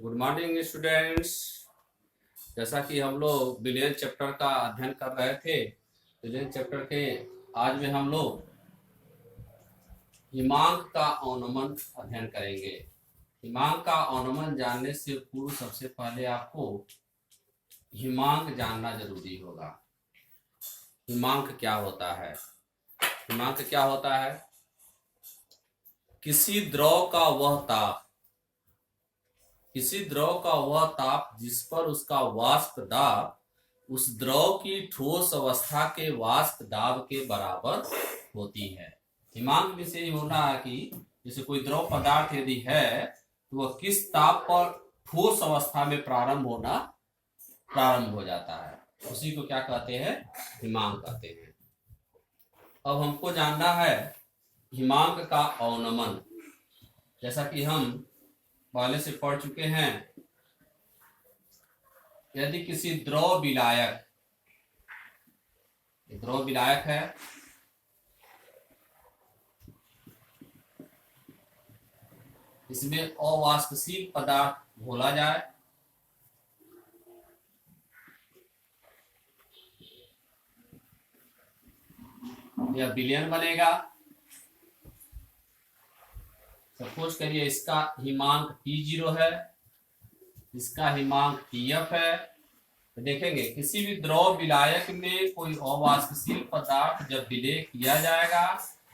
Good morning students. जैसा कि हम लोग बिलियन चैप्टर का अध्ययन कर रहे थे, बिलियन चैप्टर के आज में हम लोग हिमांक का अवनमन अध्ययन करेंगे। हिमांक का अवनमन जानने से पूर्व सबसे पहले आपको हिमांक जानना जरूरी होगा। हिमांक क्या होता है? हिमांक क्या होता है? किसी द्रव का वह ताप, किसी द्रव का वह ताप जिस पर उसका वाष्प दाब उस द्रव की ठोस अवस्था के वाष्प दाब के बराबर होती है। हिमांक में से होना है कि जैसे कोई द्रव पदार्थ यदि है तो वह किस ताप पर ठोस अवस्था में प्रारंभ हो जाता है, उसी को क्या कहते हैं? हिमांक कहते हैं। अब हमको जानना है हिमांक का अवनमन। जैसा कि हम पहले से पढ़ चुके हैं, यदि किसी द्रव विलायक है, इसमें अवाष्पशील पदार्थ घोला जाए, यह विलयन बनेगा। सपोज करिए इसका हिमांक T0 है, इसका हिमांक TF है। तो देखेंगे किसी भी द्रव विलायक में कोई अवाष्पशील पदार्थ जब विलय किया जाएगा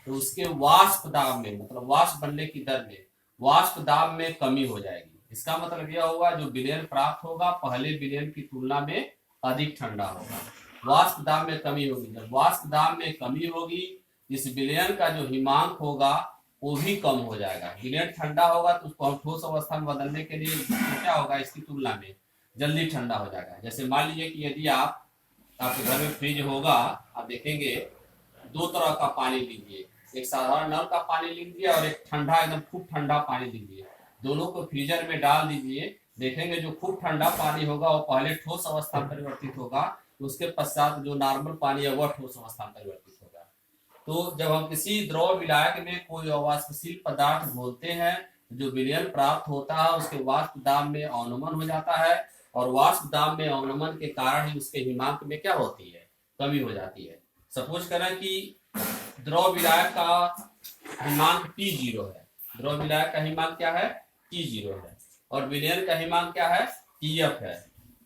तो उसके वाष्प दाब में, मतलब वाष्प बनने की दर में, वाष्प दाब में कमी हो जाएगी। इसका मतलब यह होगा जो विलयन प्राप्त होगा पहले विलयन की तुलना में अधिक ठंडा होगा। वाष्प दाब में कमी होगी। जब वाष्प दाब में कमी होगी, इस विलयन का जो हिमांक होगा वो भी कम हो जाएगा। विलयन ठंडा होगा तो उसको हम ठोस अवस्था में बदलने के लिए क्या होगा, इसकी तुलना में जल्दी ठंडा हो जाएगा। जैसे मान लीजिए कि यदि आपके घर में फ्रिज होगा, आप देखेंगे दो तरह का पानी लीजिए, एक साधारण नल का पानी लीजिए और एक ठंडा, एकदम खूब ठंडा पानी लीजिए। दोनों को फ्रीजर में डाल दीजिए, देखेंगे जो खूब ठंडा पानी होगा वो पहले ठोस अवस्था में परिवर्तित होगा, उसके पश्चात जो नॉर्मल पानी है वह ठोस अवस्था में परिवर्तित होगा। तो जब हम किसी द्रव विलायक में कोई अवाष्पशील पदार्थ घोलते हैं, जो विलयन प्राप्त होता है उसके वाष्प दाब में अवनमन हो जाता है, और वाष्प दाब में अवनमन के कारण ही उसके हिमांक में क्या होती है, कमी हो जाती है। सपोज करें कि द्रव विलायक का हिमांक T0 है, द्रव विलायक का हिमांक क्या है? T0 है, और विलयन का हिमांक क्या है? TF है।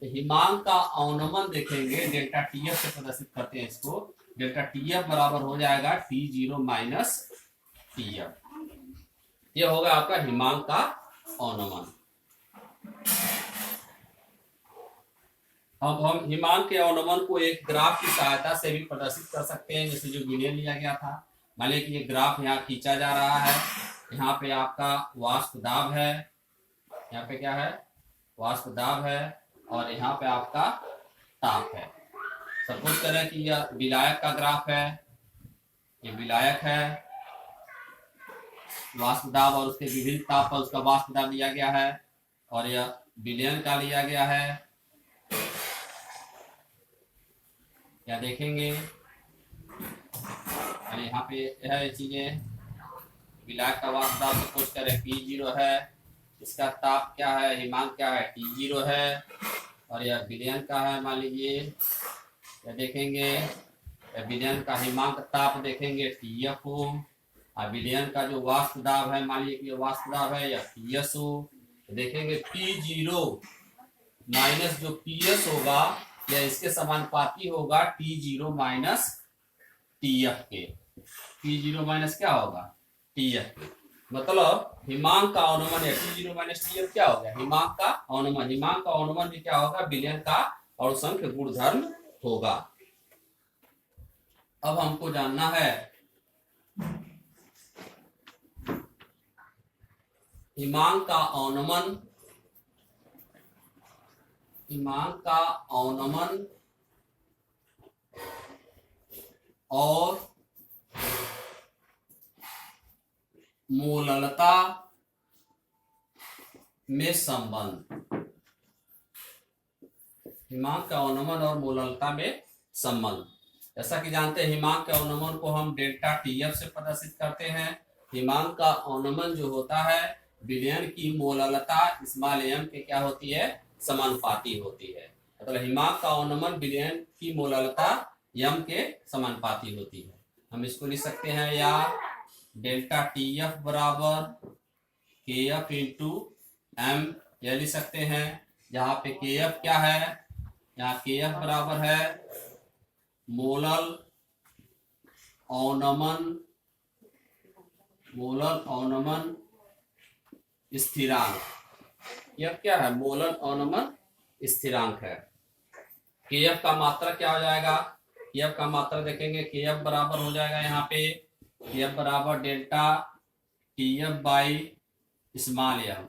तो हिमांक का अवनमन देखेंगे डेल्टा TF से प्रदर्शित करते हैं इसको। डेल्टा TF बराबर हो जाएगा T0 माइनस TF। यह होगा आपका हिमांक का अवनमन। अब हम हिमांक के अवनमन को एक ग्राफ की सहायता से भी प्रदर्शित कर सकते हैं, जैसे जो विलयन लिया गया था। मान लीजिए कि ये ग्राफ यहाँ खींचा जा रहा है, यहाँ पे आपका वाष्प दाब है, यहाँ पे क्या है? वाष्प दाब है, और यहाँ पे आपका ताप है। सपोज करें कि यह विलायक का ग्राफ है, ये विलायक है, वाष्प दाब और उसके विभिन्न ताप पर उसका वाष्प दाब लिया गया है, और यह विलयन का लिया गया है। क्या देखेंगे, यहाँ पे है चीजें, विलायक का वाष्प दाब सपोज करें P0 है, इसका ताप क्या है, हिमांक क्या है, T0 है, और यह विलयन का है। मान लीजिए यह देखेंगे, विलयन का हिमांक ताप देखेंगे TF हो, और विलयन का जो वाष्प दाब है, मान लीजिए कि वाष्प दाब है या PS हो, देखेंगे P0 माइनस जो PS होगा या इसके समानुपाती होगा T0 माइनस TF के। T0 माइनस क्या होगा? TF के। मतलब हिमांक का अवनमन या T0 माइनस TF क्या हो गया? हिमांक का अवनमन। हिमांक का अवनमन भी क्या होगा? विलयन का अणुसंख्य गुणधर्म होगा। अब हमको जानना है हिमांक का अवनमन, हिमांक का अवनमन और मोललता में संबंध। हिमांक का अवनमन और मोललता में संबंध। जैसा कि जानते हैं हिमांक के अवनमन को हम डेल्टा TF से प्रदर्शित करते हैं। हिमांक का अवनमन जो होता है विलयन की मोललता स्मॉल m के क्या होती है, समानुपाती होती है। मतलब हिमांक का अवनमन विलयन की मोललता m के समानुपाती होती है। हम इसको लिख सकते हैं या डेल्टा टी एफ बराबर के एफ इंटू एम, यह लिख सकते हैं। जहाँ पे के एफ क्या है, यहाँ के एफ बराबर है मोलल अवनमन स्थिरांक। यह क्या है, मोलल अवनमन स्थिरांक है। के एफ का मात्रा क्या हो जाएगा, के एफ का मात्रा देखेंगे, के एफ बराबर हो जाएगा यहाँ पे के एफ बराबर delta T F by small M.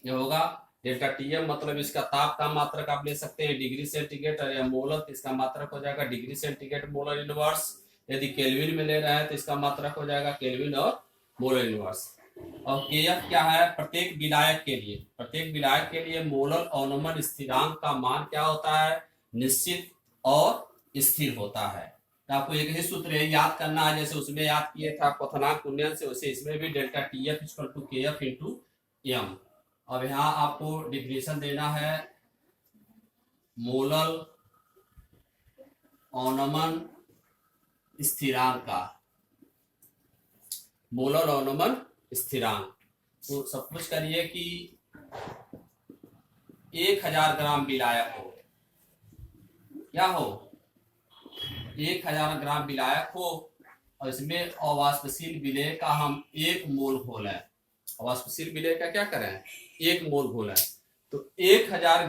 ये होगा डेल्टा टी एफ मतलब इसका ताप का मात्रक आप ले सकते हैं डिग्री सेंटीग्रेड, और यह मोलर तो इसका मात्रक हो जाएगा डिग्री सेंटीग्रेड मोलर इनवर्स। यदि केल्विन में ले रहे हैं तो इसका मात्रक हो जाएगा केल्विन और मोलर इनवर्स। और के एफ क्या है, प्रत्येक विलायक के लिए मोलर अवनमन स्थिरांक का मान क्या होता है, निश्चित और स्थिर होता है। तो आपको एक ही सूत्र है याद करना है, जैसे उसमें याद किए था क्वथनांक उन्नयन से, वैसे इसमें भी delta T F equal to K F into M. अब यहाँ आपको डिफिनेशन देना है मोलर अवनमन स्थिरांक का, मोलर अवनमन स्थिरांक। तो सपोज करिए कि 1000 ग्राम विलायक हो, क्या हो, 1000 ग्राम विलायक हो और इसमें अवाष्पशील विलेय का हम 1 मोल घोलें। अवाष्पशील विलेय का क्या करें, 1 मोल घोलें। तो 1000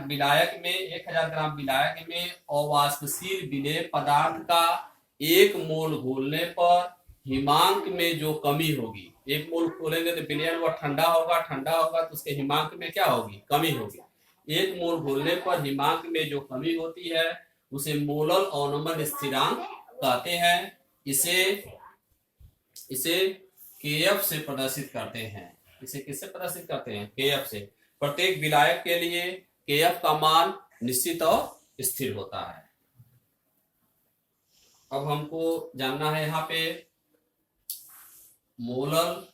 ग्राम विलायक में अवाष्पशील विलेय पदार्थ का 1 मोल घोलने पर हिमांक में जो कमी होगी, 1 मोल घोलेंगे तो विलयन वो ठंडा होगा तो उसके हिमांक में क्या होगी, कमी होगी। 1 मोल घोलने पर हिमांक में जो कमी होती है उसे मोलर अवनमन स्थिरांक कहते हैं। इसे केएफ से प्रदर्शित करते हैं। इसे किससे प्रदर्शित करते हैं, केएफ से। प्रत्येक विलायक के लिए केएफ का मान निश्चित और स्थिर होता है। अब हमको जानना है यहाँ पे मोलर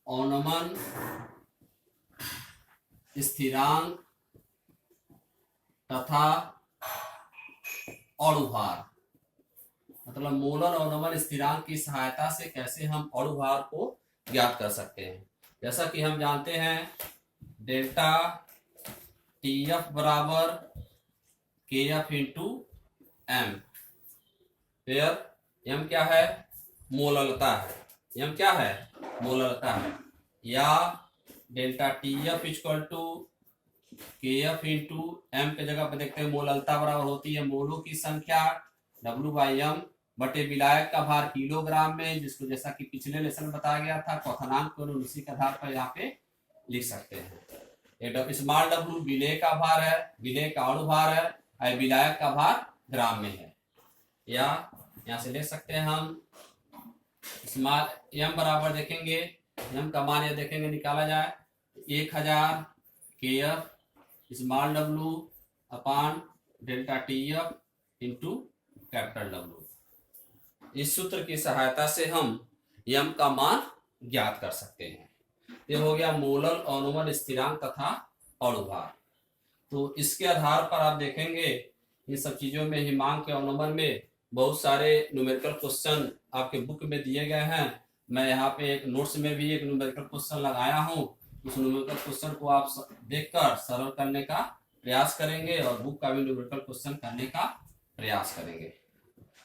अवनमन स्थिरांक तथा अणुभार, मतलब मोलर अवनमन स्थिरांक की सहायता से कैसे हम अणुभार को ज्ञात कर सकते हैं। जैसा कि हम जानते हैं डेल्टा टी एफ बराबर के एफ इंटू एम, एम क्या है, मोललता है, एम क्या है, मोललता है। या delta T F equal to K F into M के जगह पर देखते हैं मोललता बराबर होती है मोलों की संख्या W बाई एम बटे विलायक का भार किलोग्राम में, जिसको जैसा कि पिछले लेसन बताया गया था क्वथनांक को उसी के आधार पर यहाँ पे लिख सकते हैं। स्मॉल w विलेय का भार है, विलेय का अणु भार है, और विलायक का भार ग्राम में है। या यहाँ से ले सकते हैं हम स्मॉल एम बराबर देखेंगे, एम का मान यह देखेंगे निकाला जाए 1000 के एफ स्मॉल w अपान delta T F into capital W। इस सूत्र की सहायता से हम यम का मान ज्ञात कर सकते हैं। ये हो गया मोलर अवनमन स्थिरांक तथा अणुभार। तो इसके आधार पर आप देखेंगे इन सब चीजों में हिमांक के अवनमन में बहुत सारे न्यूमेरिकल क्वेश्चन आपके बुक में दिए गए हैं। मैं यहाँ पे एक नोट्स में भी एक न्यूमेरिकल क्वेश्चन लगाया हूँ। उस न्यूमेरिकल क्वेश्चन को आप देखकर सरल करने का प्रयास करेंगे और बुक का भी न्यूमेरिकल क्वेश्चन करने का प्रयास करेंगे।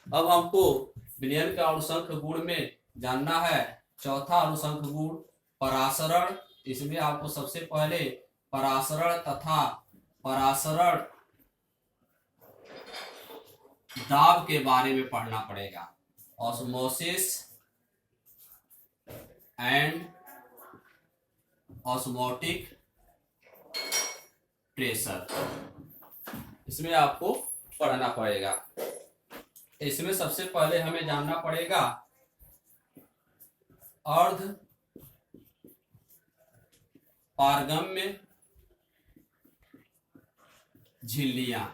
अब हमको विलयन का अणुसंख्य गुण में जानना है चौथा अणुसंख्य गुण परासरण। इसमें आपको सबसे पहले परासरण तथा परासरण दाब के बारे में पढ़ना पड़ेगा। ऑस्मोसिस एंड ऑस्मोटिक प्रेशर, इसमें आपको पढ़ना पड़ेगा। इसमें सबसे पहले हमें जानना पड़ेगा अर्ध पारगम्य झिल्लियां,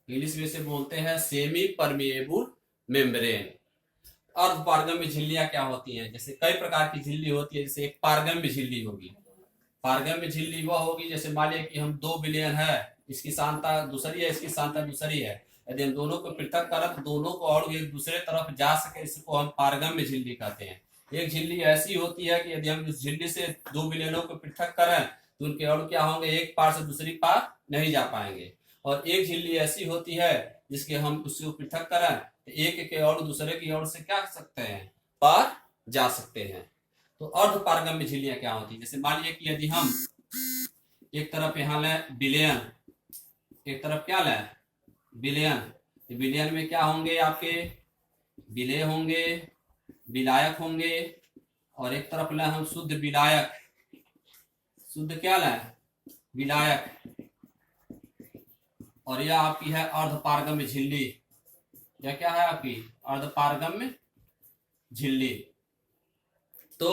इंग्लिश में से बोलते हैं सेमी परमिएबल मेम्ब्रेन। अर्धपारगम्य झिल्लियां क्या होती हैं? जैसे कई प्रकार की झिल्ली होती है, जैसे एक पारगम्य झिल्ली होगी। पारगम्य झिल्ली वह होगी, जैसे मान लिया कि हम 2 बिलियन है, इसकी सांता दूसरी है, इसकी सांता दूसरी है, यदि हम दोनों को पृथक करें तो दोनों को और एक दूसरे तरफ जा सके, इसको हम पारगम्य झिल्ली कहते हैं। एक झिल्ली ऐसी होती है कि यदि हम इस झिल्ली से 2 बिलियनों को पृथक करें तो उनके अणु क्या होंगे, एक पार से दूसरी पार नहीं जा पाएंगे। और एक झिल्ली ऐसी होती है जिसके हम उसको पृथक करें तो एक के अणु दूसरे की ओर से क्या कर सकते हैं, पार जा सकते हैं। तो अर्धपारगम्य झिल्लियां क्या होती है? जैसे मान लिया कि यदि हम एक तरफ यहाँ लें बिलियन, एक तरफ क्या लें बिलियन, तो बिलियन में क्या होंगे आपके विलेय होंगे, विलायक होंगे, और एक तरफ लें हम शुद्ध विलायक, शुद्ध क्या लें विलायक, और यह आपकी है अर्धपारगम्य झिल्ली। यह क्या है आपकी अर्धपारगम्य झिल्ली। तो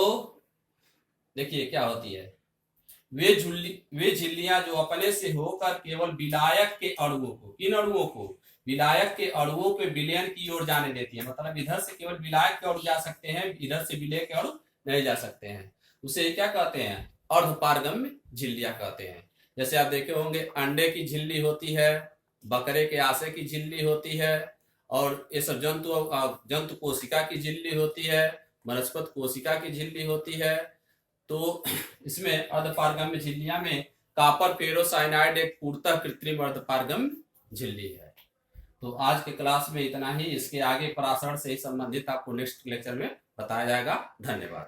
देखिए क्या होती है, वे झिल्लियां जो अपने से होकर केवल विलायक के अणुओं को, किन अणुओं को, विलायक के अणुओं के विलयन की ओर जाने देती है। मतलब इधर से केवल विलायक के अणु जा सकते हैं, इधर से विलेय के अणु नहीं जा सकते हैं। उसे क्या कहते हैं, अर्धपारगम्य झिल्लियां कहते हैं। जैसे आप देखे होंगे अंडे की झिल्ली होती है, बकरे के आशय की झिल्ली होती है, और ये सब जंतु कोशिका की झिल्ली होती है, वनस्पत कोशिका की झिल्ली होती है। तो इसमें अर्धपारगम्य झिल्लियां में कॉपर फेरोसाइनाइड एक पूर्णतः कृत्रिम अर्धपारगम्य झिल्ली है। तो आज के क्लास में इतना ही। इसके आगे पराशरण से ही संबंधित आपको नेक्स्ट लेक्चर में बताया जाएगा। धन्यवाद।